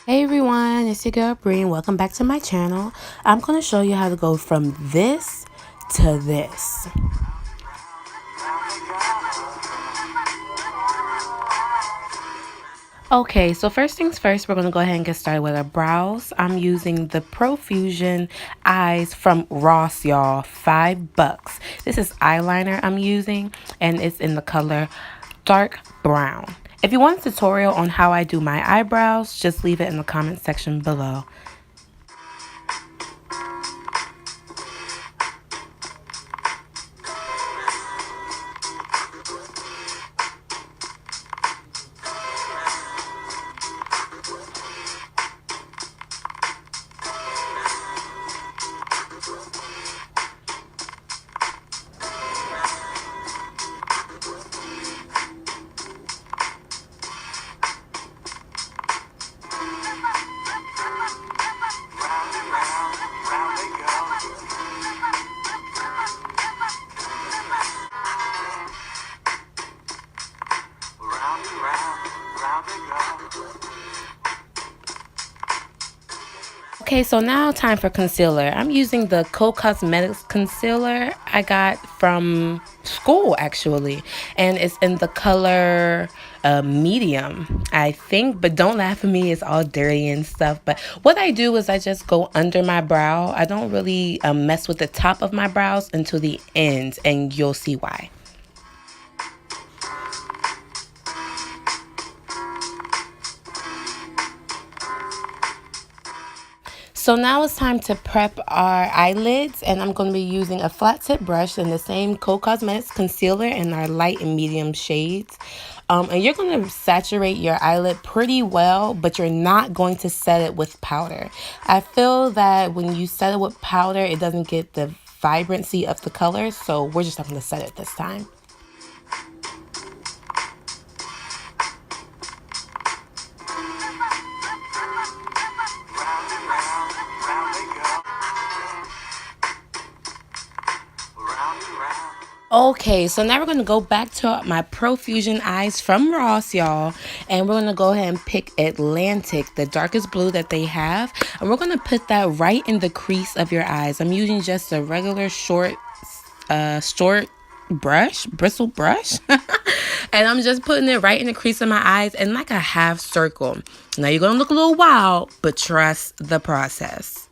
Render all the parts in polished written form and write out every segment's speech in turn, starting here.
Hey everyone, it's your girl Bree and welcome back to my channel. I'm going to show you how to go from this to this. Okay, so first things first, we're going to go ahead and get started with our brows. I'm using the Profusion Eyes from Ross, y'all, $5. This is eyeliner I'm using and it's in the color dark brown. If you want a tutorial on how I do my eyebrows, just leave it in the comment section below. Okay, so now time for concealer. I'm using the CUT-CREASE concealer I got from school actually, and it's in the color medium, I think, but don't laugh at me, it's all dirty and stuff. But what I do is I just go under my brow. I don't really mess with the top of my brows until the ends, and you'll see why. So now it's time to prep our eyelids, and I'm going to be using a flat tip brush in the same CUT-CREASE concealer in our light and medium shades. And you're going to saturate your eyelid pretty well, but you're not going to set it with powder. I feel that when you set it with powder, it doesn't get the vibrancy of the color, so we're just not going to set it this time. Okay, so now we're going to go back to my Profusion Eyes from Ross, y'all. And we're going to go ahead and pick Atlantic, the darkest blue that they have. And we're going to put that right in the crease of your eyes. I'm using just a regular short bristle brush. And I'm just putting it right in the crease of my eyes in like a half circle. Now you're going to look a little wild, but trust the process.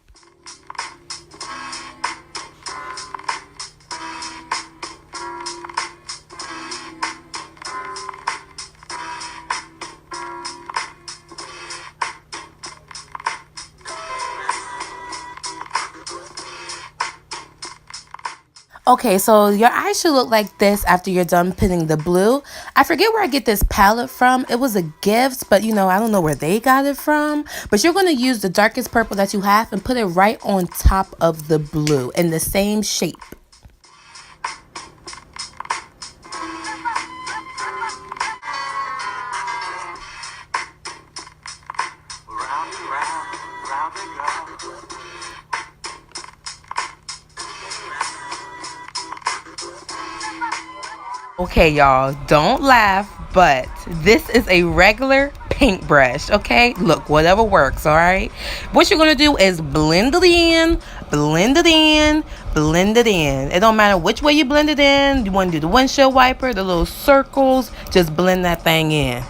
Okay, so your eyes should look like this after you're done pinning the blue. I forget where I get this palette from. It was a gift, but I don't know where they got it from. But you're going to use the darkest purple that you have and put it right on top of the blue in the same shape. Okay, y'all, don't laugh, but this is a regular paintbrush, okay? Look, whatever works, all right? What you're going to do is blend it in, blend it in, blend it in. It don't matter which way you blend it in. You want to do the windshield wiper, the little circles, just blend that thing in.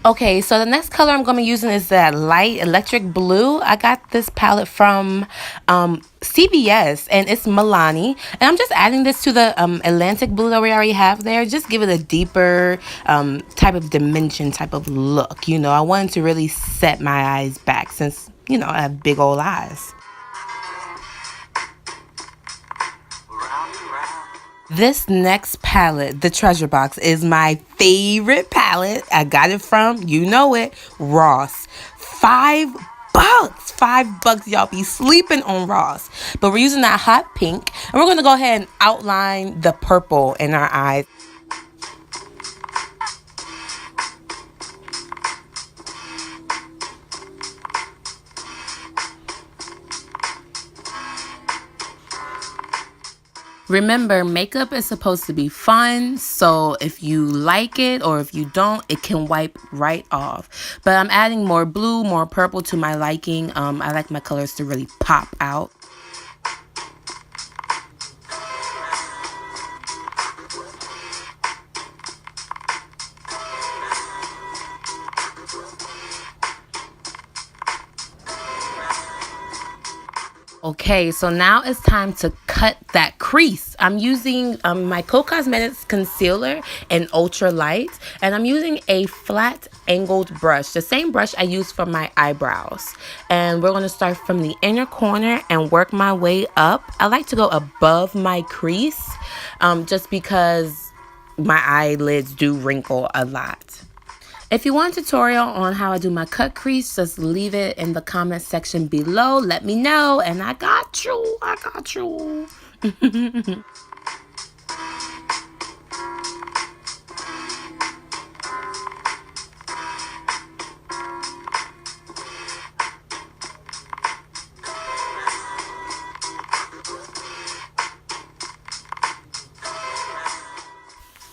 Okay, so the next color I'm going to be using is that light electric blue. I got this palette from CVS, and it's Milani. And I'm just adding this to the Atlantic blue that we already have there. Just give it a deeper type of dimension, type of look. I wanted to really set my eyes back since, I have big old eyes. This next palette, the Treasure Box, is my favorite palette. I got it from, Ross. $5. $5, y'all. Be sleeping on Ross. But we're using that hot pink, and we're going to go ahead and outline the purple in our eyes. Remember, makeup is supposed to be fun, so if you like it or if you don't, it can wipe right off. But I'm adding more blue, more purple to my liking. I like my colors to really pop out. Okay, so now it's time to cut that crease. I'm using my CUT-CREASE concealer in ultra light, and I'm using a flat angled brush, the same brush I use for my eyebrows. And we're going to start from the inner corner and work my way up. I like to go above my crease just because my eyelids do wrinkle a lot. If you want a tutorial on how I do my cut crease, just leave it in the comment section below. Let me know, and I got you. I got you.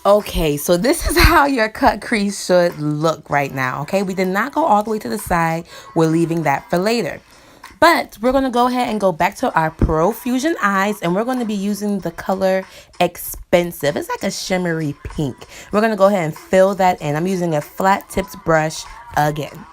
Okay, so this is how your cut crease should look right now, okay? We did not go all the way to the side. We're leaving that for later. But we're going to go ahead and go back to our Profusion eyes, and we're going to be using the color Expensive. It's like a shimmery pink. We're going to go ahead and fill that in. I'm using a flat tipped brush again.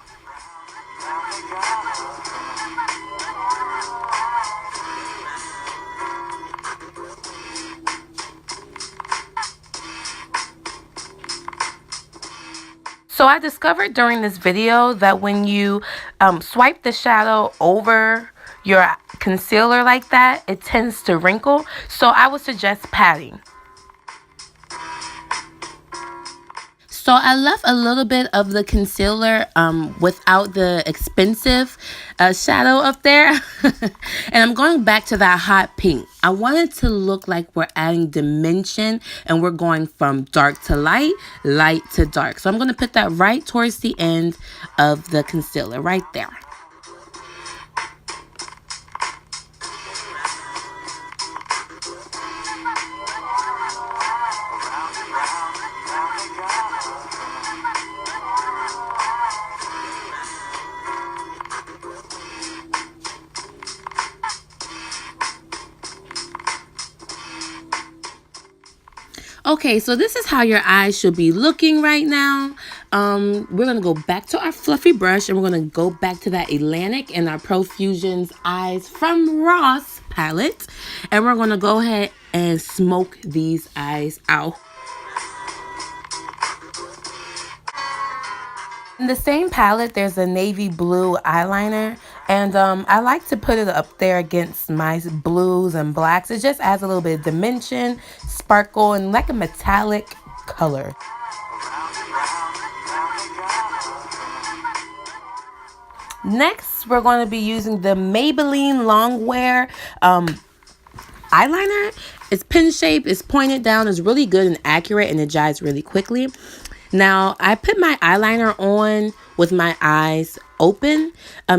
So I discovered during this video that when you swipe the shadow over your concealer like that, it tends to wrinkle. So I would suggest patting. So I left a little bit of the concealer without the Expensive shadow up there. And I'm going back to that hot pink. I want it to look like we're adding dimension and we're going from dark to light, light to dark. So I'm going to put that right towards the end of the concealer, right there. Okay, so this is how your eyes should be looking right now. We're going to go back to our fluffy brush, and we're going to go back to that Atlantic and our Profusion's Eyes from Ross palette. And we're going to go ahead and smoke these eyes out. In the same palette, there's a navy blue eyeliner, and I like to put it up there against my blues and blacks. It just adds a little bit of dimension, sparkle, and like a metallic color. Next, we're going to be using the Maybelline Longwear eyeliner. It's pin shape, it's pointed down, it's really good and accurate, and it dries really quickly. Now, I put my eyeliner on with my eyes open,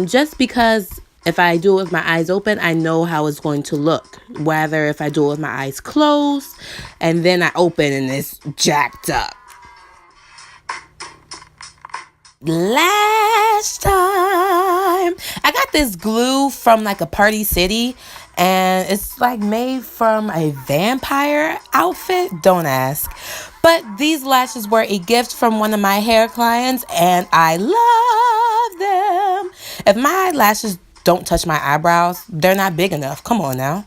just because if I do it with my eyes open, I know how it's going to look. Whether if I do it with my eyes closed and then I open and it's jacked up. Last time, I got this glue from like a Party City, and it's like made from a vampire outfit. Don't ask. But these lashes were a gift from one of my hair clients, and I love them. If my lashes don't touch my eyebrows, they're not big enough. Come on now.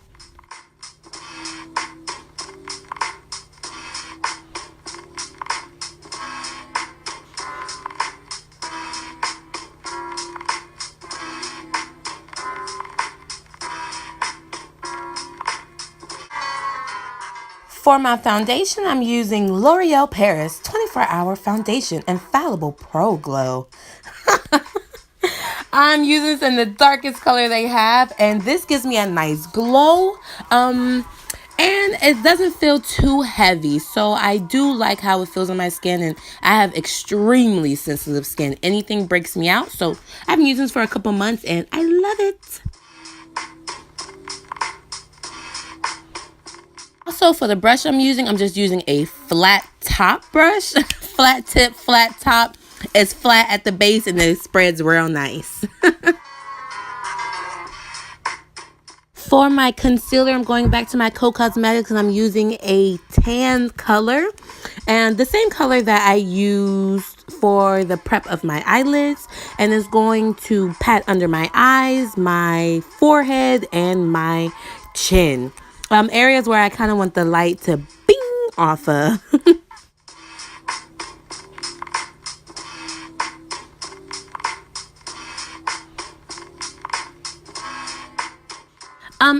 For my foundation, I'm using L'Oreal Paris 24-Hour Foundation Infallible Pro Glow. I'm using this in the darkest color they have, and this gives me a nice glow. And it doesn't feel too heavy, so I do like how it feels on my skin, and I have extremely sensitive skin. Anything breaks me out, so I've been using this for a couple months, and I love it. Also, for the brush I'm just using a flat top brush. Flat tip, flat top. It's flat at the base and it spreads real nice. For my concealer, I'm going back to my CUT Cosmetics and I'm using a tan color. And the same color that I used for the prep of my eyelids. And it's going to pat under my eyes, my forehead, and my chin. Areas where I kind of want the light to bing off of.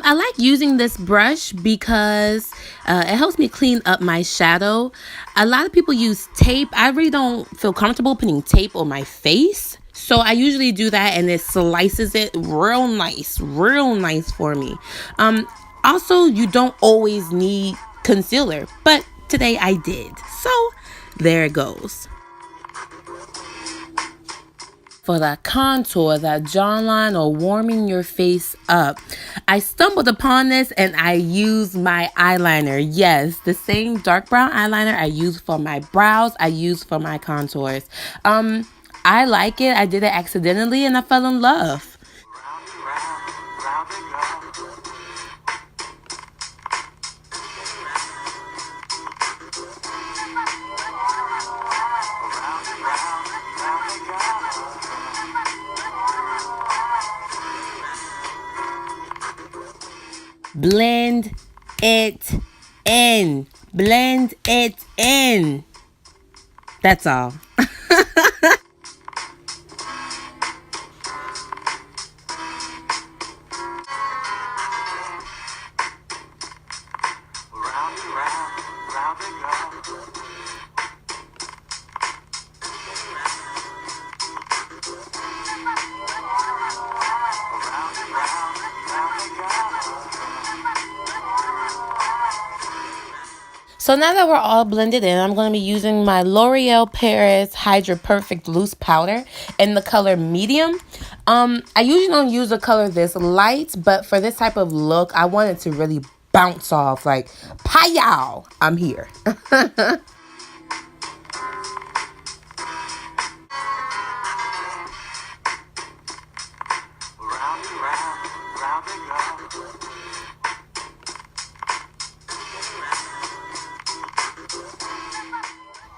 I like using this brush because it helps me clean up my shadow. A lot of people use tape. I really don't feel comfortable putting tape on my face. So I usually do that and it slices it real nice for me. Also, you don't always need concealer, but today I did. So there it goes. For that contour, that jawline, or warming your face up, I stumbled upon this and I used my eyeliner. Yes, the same dark brown eyeliner I use for my brows, I use for my contours. I like it. I did it accidentally and I fell in love. Blend it in. Blend it in. That's all. So now that we're all blended in, I'm going to be using my L'Oreal Paris Hydra Perfect Loose Powder in the color medium. I usually don't use a color this light, but for this type of look, I want it to really bounce off like, pow, I'm here.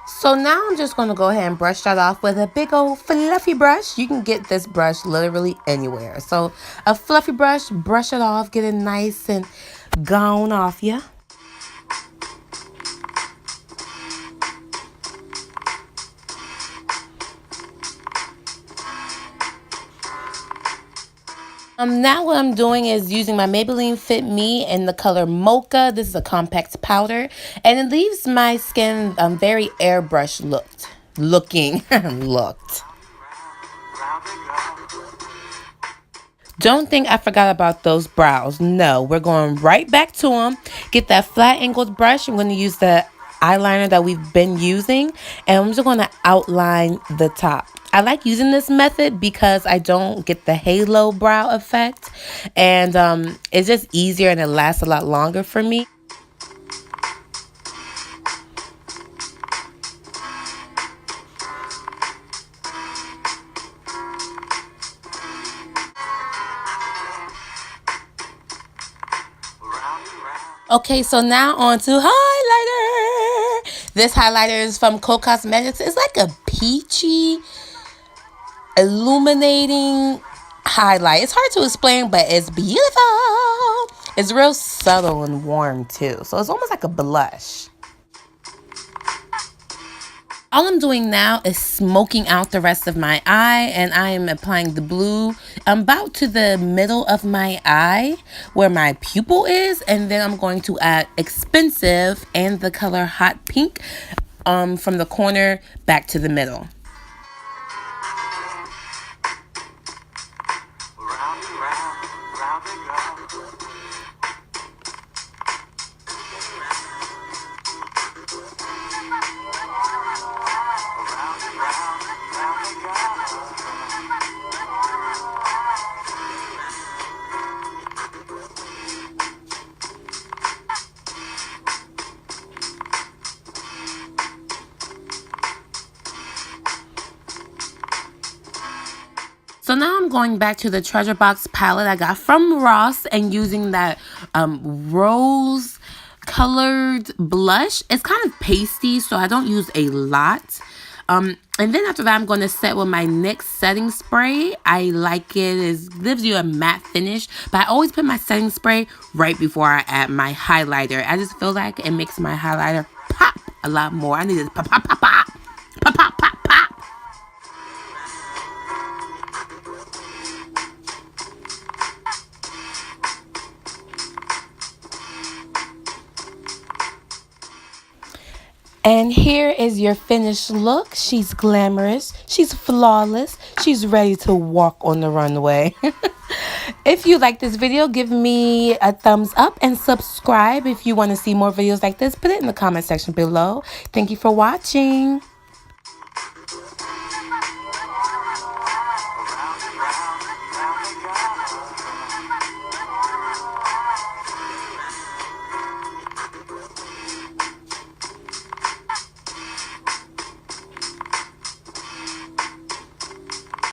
So now I'm just going to go ahead and brush that off with a big old fluffy brush. You can get this brush literally anywhere. So a fluffy brush, brush it off, get it nice and gone off ya. Now what I'm doing is using my Maybelline Fit Me in the color Mocha. This is a compact powder, and it leaves my skin very airbrush looking. Don't think I forgot about those brows. No, we're going right back to them. Get that flat angled brush. I'm going to use the eyeliner that we've been using, and I'm just going to outline the top. I like using this method because I don't get the halo brow effect, and it's just easier and it lasts a lot longer for me. Okay, so now on to highlighter. This highlighter is from CUT Cosmetics. It's like a peachy, illuminating highlight. It's hard to explain, but it's beautiful. It's real subtle and warm too, so it's almost like a blush. All I'm doing now is smoking out the rest of my eye, and I am applying the blue about to the middle of my eye where my pupil is, and then I'm going to add Expensive and the color Hot Pink from the corner back to the middle. So now I'm going back to the Treasure Box palette I got from Ross and using that rose colored blush. It's kind of pasty, so I don't use a lot. And then after that, I'm going to set with my NYX setting spray. I like it. It gives you a matte finish, but I always put my setting spray right before I add my highlighter. I just feel like it makes my highlighter pop a lot more. I need it to pop, pop, pop, pop, pop, pop, pop, pop. And here is your finished look. She's glamorous. She's flawless. She's ready to walk on the runway. If you like this video, give me a thumbs up and subscribe. If you want to see more videos like this, put it in the comment section below. Thank you for watching.